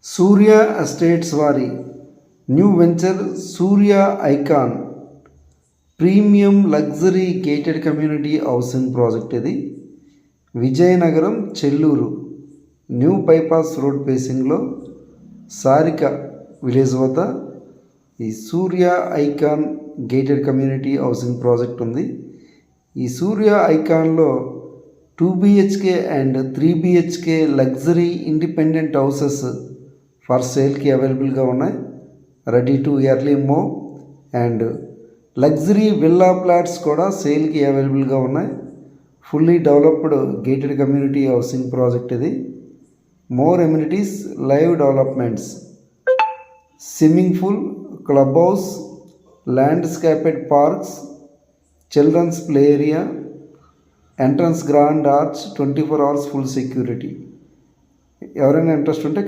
సూర్య estates వారి new venture Surya icon premium luxury gated community housing project ఇది Vizianagaram Chelluru new bypass road ఫేసింగ్లో Sarika village వద్ద ఈ Surya icon gated community housing project ఉంది. ఈ సూర్య ఐకాన్లో 2 BHK and 3 BHK luxury independent houses for సేల్కి అవైలబుల్గా ఉన్నాయి. Ready to early move and luxury villa plots కూడా సేల్కి అవైలబుల్గా ఉన్నాయి. Fully developed gated community housing project ఇది. More amenities, live developments, swimming pool, club house, landscaped parks, children's play area, entrance grand arch, 24 hours full security. ఎవరైనా interest ఉంటే